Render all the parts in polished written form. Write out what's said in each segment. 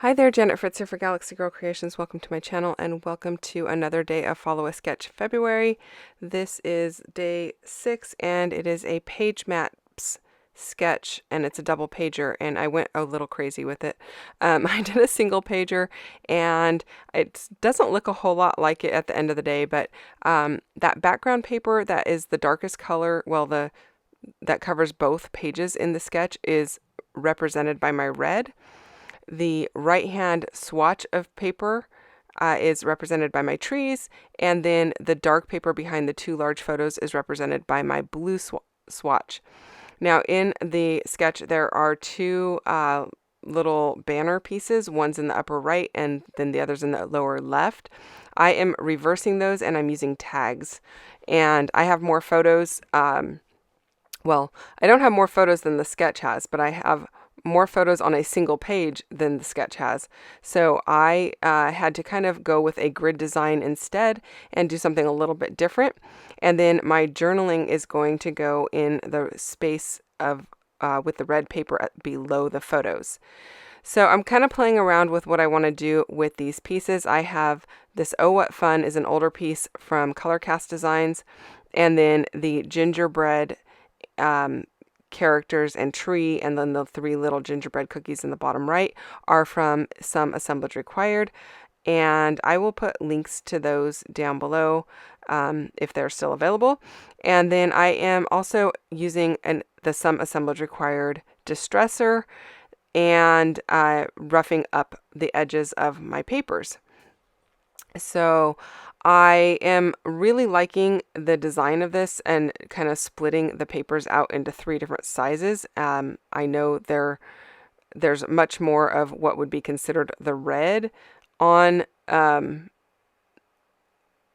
Hi there, Janet Fritz here for Galaxy Girl Creations. Welcome to my channel and welcome to another day of Follow a Sketch February. This is day 6 and it is a page maps sketch and it's a double pager and I went a little crazy with it. I did a single pager and it doesn't look a whole lot like it at the end of the day, but that background paper that is the darkest color, that covers both pages in the sketch is represented by my red. The right-hand swatch of paper is represented by my trees, and then the dark paper behind the two large photos is represented by my blue swatch. Now, in the sketch, there are two little banner pieces. One's in the upper right, and then the other's in the lower left. I am reversing those, and I'm using tags. And I have more photos. Well, I don't have more photos than the sketch has, but I have more photos on a single page than the sketch has. So I had to kind of go with a grid design instead and do something a little bit different. And then my journaling is going to go in the space of with the red paper below the photos. So I'm kind of playing around with what I want to do with these pieces. I have this Oh What Fun is an older piece from Colorcast Designs, and then the gingerbread characters and tree, and then the three little gingerbread cookies in the bottom right are from some Assemblage required, and I will put links to those down below if they're still available. And then I am also using the some Assemblage required distresser and roughing up the edges of my papers. So I am really liking the design of this and kind of splitting the papers out into 3 different sizes. I know there's much more of what would be considered the red on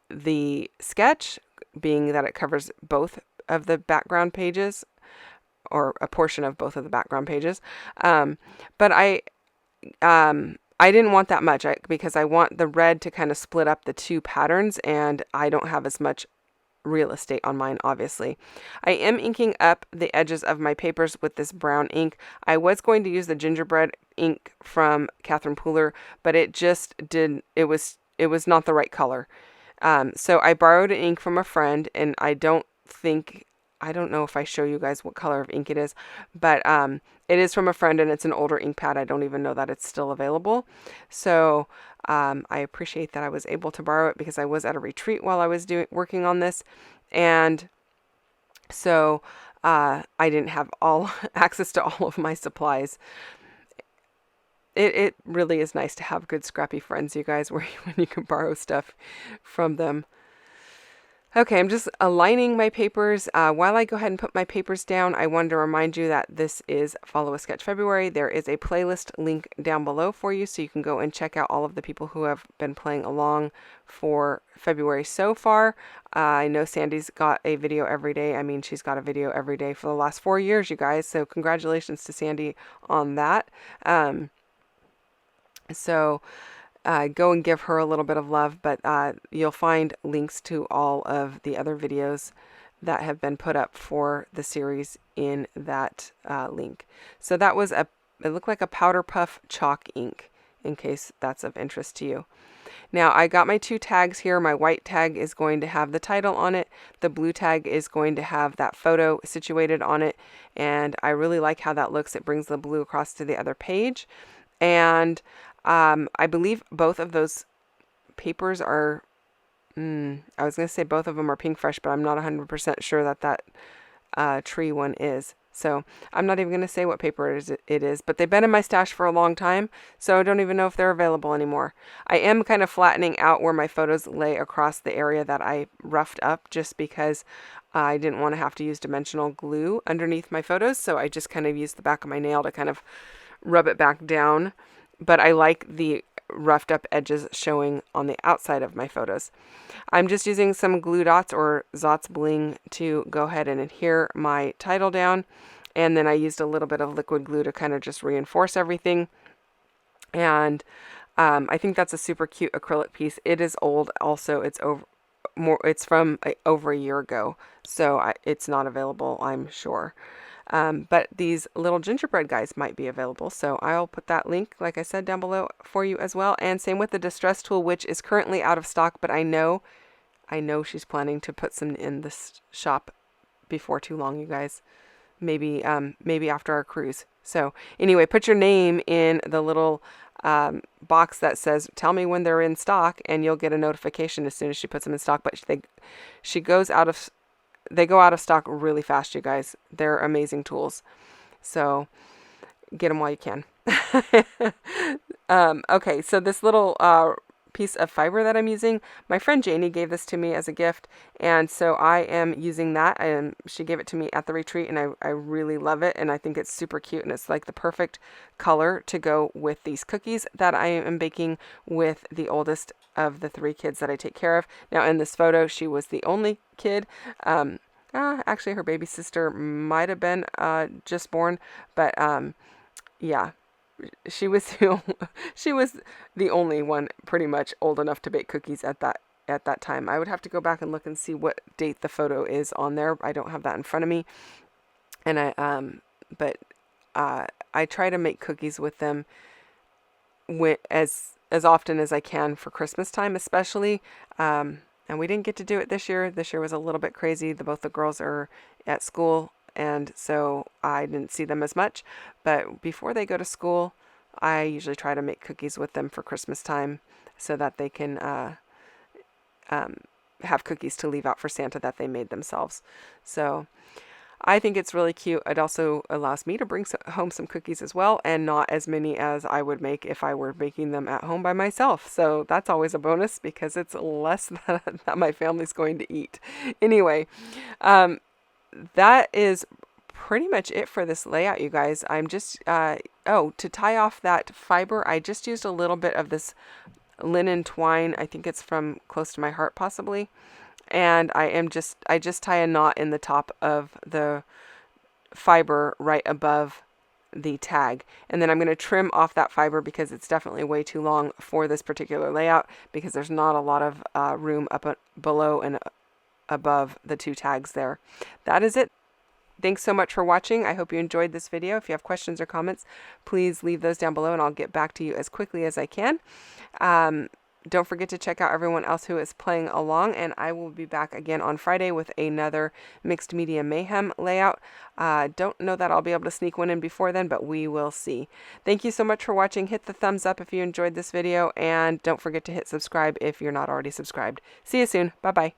the sketch, being that it covers both of the background pages, or a portion of both of the background pages. But I didn't want that much because I want the red to kind of split up the two patterns, and I don't have as much real estate on mine, obviously. I am inking up the edges of my papers with this brown ink. I was going to use the gingerbread ink from Catherine Pooler, but it was not the right color. So I borrowed an ink from a friend, and I don't know if I show you guys what color of ink it is, but it is from a friend and it's an older ink pad. I don't even know that it's still available. So I appreciate that I was able to borrow it because I was at a retreat while I was working on this. And so I didn't have all access to all of my supplies. It really is nice to have good scrappy friends, you guys, when you can borrow stuff from them. Okay, I'm just aligning my papers. While I go ahead and put my papers down, I wanted to remind you that this is Follow a Sketch February. There is a playlist link down below for you, so you can go and check out all of the people who have been playing along for February so far. I know Sandy's got a video every day. I mean, she's got a video every day for the last 4 years, you guys, so congratulations to Sandy on that. Go and give her a little bit of love, but you'll find links to all of the other videos that have been put up for the series in that link. So that was it looked like a powder puff chalk ink, in case that's of interest to you. Now I got my 2 tags here. My white tag is going to have the title on it. The blue tag is going to have that photo situated on it, and I really like how that looks. It brings the blue across to the other page. And I believe both of those papers are, I was going to say both of them are Pink Fresh, but I'm not 100% sure that tree one is. So I'm not even going to say what paper it is, but they've been in my stash for a long time, so I don't even know if they're available anymore. I am kind of flattening out where my photos lay across the area that I roughed up, just because I didn't want to have to use dimensional glue underneath my photos, so I just kind of used the back of my nail to kind of rub it back down. But I like the roughed up edges showing on the outside of my photos. I'm just using some glue dots or Zotz Bling to go ahead and adhere my title down. And then I used a little bit of liquid glue to kind of just reinforce everything. And I think that's a super cute acrylic piece. It is old also. It's from over a year ago. So it's not available, I'm sure. But these little gingerbread guys might be available. So I'll put that link, like I said, down below for you as well. And same with the distress tool, which is currently out of stock, but I know she's planning to put some in this shop before too long, you guys. Maybe after our cruise. So anyway, put your name in the little box that says tell me when they're in stock, and you'll get a notification as soon as she puts them in stock. But they go out of stock really fast, you guys. They're amazing tools. So get them while you can. Okay, so this little piece of fiber that I'm using, my friend Janie gave this to me as a gift, and so I am using that, and she gave it to me at the retreat, and I really love it, and I think it's super cute, and it's like the perfect color to go with these cookies that I am baking with the oldest of the 3 kids that I take care of. Now in this photo, she was the only kid. Actually her baby sister might have been just born, but yeah, she was the only one pretty much old enough to bake cookies at that time. I would have to go back and look and see what date the photo is on there. I don't have that in front of me. And I try to make cookies with them as often as I can for Christmas time, especially. And we didn't get to do it this year. This year was a little bit crazy. Both the girls are at school, and so I didn't see them as much. But before they go to school, I usually try to make cookies with them for Christmas time so that they can have cookies to leave out for Santa that they made themselves. So I think it's really cute. It also allows me to bring home some cookies as well, and not as many as I would make if I were baking them at home by myself. So that's always a bonus because it's less that my family's going to eat. Anyway, that is pretty much it for this layout, you guys. I'm just, to tie off that fiber, I just used a little bit of this linen twine. I think it's from Close to My Heart, possibly. And I just tie a knot in the top of the fiber right above the tag. And then I'm going to trim off that fiber because it's definitely way too long for this particular layout, because there's not a lot of room up below and above the 2 tags there. That is it. Thanks so much for watching. I hope you enjoyed this video. If you have questions or comments, please leave those down below and I'll get back to you as quickly as I can. Don't forget to check out everyone else who is playing along, and I will be back again on Friday with another Mixed Media Mayhem layout. Don't know that I'll be able to sneak one in before then, but we will see. Thank you so much for watching. Hit the thumbs up if you enjoyed this video, and don't forget to hit subscribe if you're not already subscribed. See you soon. Bye-bye.